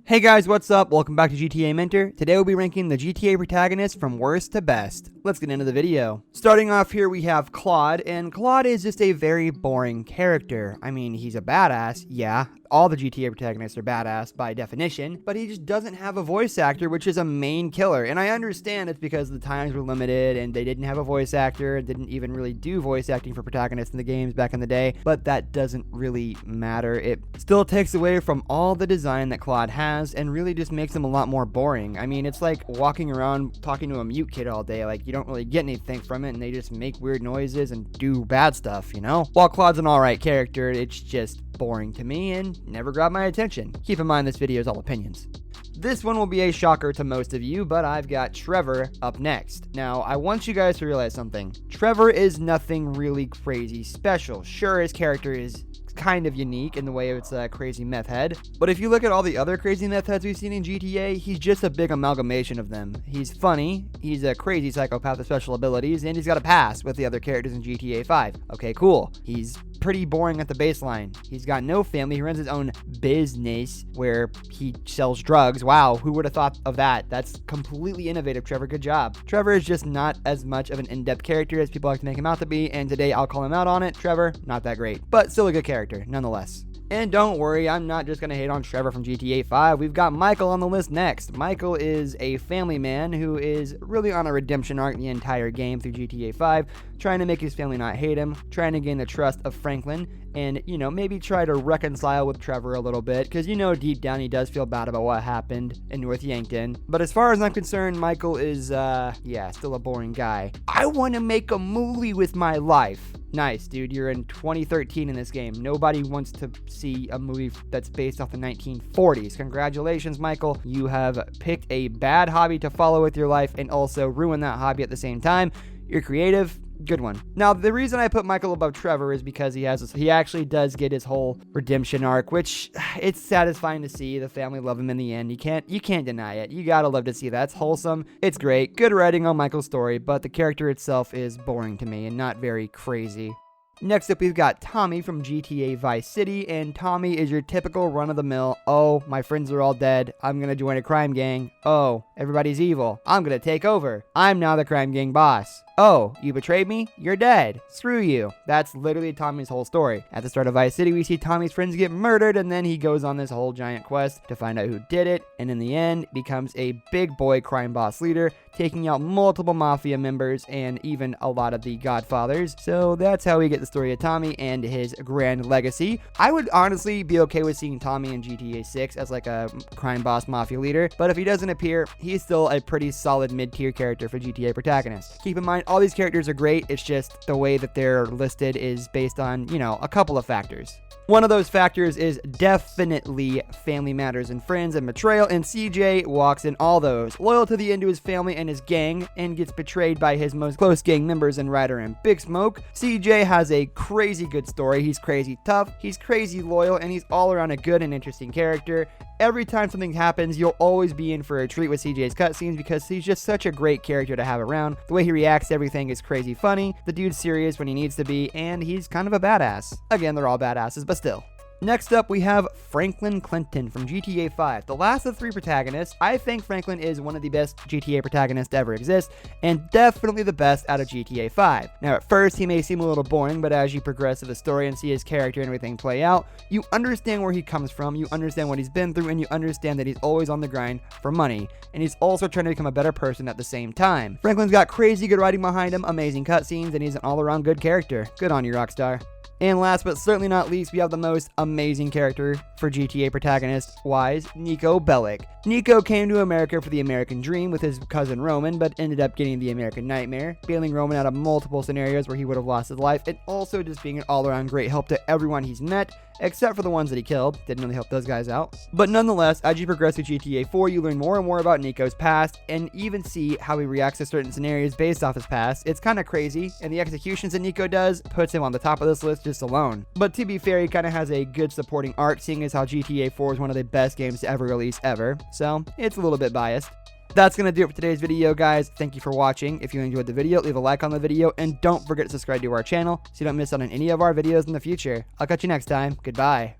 Hey guys, what's up? Welcome back to GTA Mentor. Today we'll be ranking the GTA protagonists from worst to best. Let's get into the video. Starting off here we have Claude, and Claude is just a very boring character. I mean, he's a badass, yeah. All the GTA protagonists are badass by definition, but he just doesn't have a voice actor, which is a main killer. And I understand it's because the times were limited and they didn't have a voice actor and didn't even really do voice acting for protagonists in the games back in the day, but that doesn't really matter. It still takes away from all the design that Claude has and really just makes him a lot more boring. I mean, it's like walking around talking to a mute kid all day. Like, you don't really get anything from it and they just make weird noises and do bad stuff, you know? While Claude's an alright character, it's just boring to me and never grabbed my attention. Keep in mind this video is all opinions. This one will be a shocker to most of you, but I've got Trevor up next. Now, I want you guys to realize something. Trevor is nothing really crazy special. Sure, his character is kind of unique in the way it's a crazy meth head, but if you look at all the other crazy meth heads we've seen in GTA, he's just a big amalgamation of them. He's funny, he's a crazy psychopath with special abilities, and he's got a past with the other characters in GTA 5. Okay, cool. He's pretty boring at the baseline. He's got no family. He runs his own business where he sells drugs. Wow, who would have thought of that? That's completely innovative, Trevor. Good job. Trevor is just not as much of an in-depth character as people like to make him out to be, and today I'll call him out on it. Trevor, not that great, but still a good character nonetheless. And don't worry, I'm not just going to hate on Trevor from GTA 5. We've got Michael on the list next. Michael is a family man who is really on a redemption arc the entire game through GTA 5, trying to make his family not hate him, trying to gain the trust of Franklin, and, you know, maybe try to reconcile with Trevor a little bit, because, you know, deep down he does feel bad about what happened in North Yankton. But as far as I'm concerned, Michael is, still a boring guy. I want to make a movie with my life. Nice, dude. You're in 2013 in this game. Nobody wants to see a movie that's based off the 1940s. Congratulations, Michael. You have picked a bad hobby to follow with your life and also ruin that hobby at the same time. You're creative. Good one. Now, the reason I put Michael above Trevor is because he actually does get his whole redemption arc, which it's satisfying to see. The family love him in the end. You can't deny it. You gotta love to see that. It's wholesome. It's great. Good writing on Michael's story, but the character itself is boring to me and not very crazy. Next up, we've got Tommy from GTA Vice City, and Tommy is your typical run-of-the-mill, oh, my friends are all dead, I'm gonna join a crime gang, oh, everybody's evil, I'm gonna take over, I'm now the crime gang boss. Oh, you betrayed me? You're dead. Screw you. That's literally Tommy's whole story. At the start of Vice City, we see Tommy's friends get murdered, and then he goes on this whole giant quest to find out who did it, and in the end, becomes a big boy crime boss leader, taking out multiple mafia members and even a lot of the Godfathers. So that's how we get the story of Tommy and his grand legacy. I would honestly be okay with seeing Tommy in GTA 6 as like a crime boss mafia leader, but if he doesn't appear, he's still a pretty solid mid-tier character for GTA protagonist. Keep in mind, all these characters are great, it's just the way that they're listed is based on, you know, a couple of factors. One of those factors is definitely family matters and friends and betrayal, and CJ walks in all those. Loyal to the end to his family and his gang, and gets betrayed by his most close gang members in Ryder and Big Smoke. CJ has a crazy good story. He's crazy tough, he's crazy loyal, and he's all around a good and interesting character. Every time something happens, you'll always be in for a treat with CJ's cutscenes because he's just such a great character to have around. The way he reacts to everything is crazy funny, the dude's serious when he needs to be, and he's kind of a badass. Again, they're all badasses, but still. Next up, we have Franklin Clinton from GTA 5. The last of three protagonists, I think Franklin is one of the best GTA protagonists to ever exist, and definitely the best out of GTA 5. Now, at first, he may seem a little boring, but as you progress through the story and see his character and everything play out, you understand where he comes from, you understand what he's been through, and you understand that he's always on the grind for money, and he's also trying to become a better person at the same time. Franklin's got crazy good writing behind him, amazing cutscenes, and he's an all-around good character. Good on you, Rockstar. And last but certainly not least, we have the most amazing character for GTA protagonist-wise, Niko Bellic. Niko came to America for the American dream with his cousin Roman, but ended up getting the American nightmare, bailing Roman out of multiple scenarios where he would have lost his life, and also just being an all-around great help to everyone he's met, except for the ones that he killed. Didn't really help those guys out. But nonetheless, as you progress through GTA 4, you learn more and more about Niko's past, and even see how he reacts to certain scenarios based off his past. It's kind of crazy, and the executions that Niko does puts him on the top of this list just alone. But to be fair, he kind of has a good supporting arc, seeing as how GTA 4 is one of the best games to ever release ever, so it's a little bit biased. That's going to do it for today's video, guys. Thank you for watching. If you enjoyed the video, leave a like on the video, and don't forget to subscribe to our channel so you don't miss out on any of our videos in the future. I'll catch you next time. Goodbye.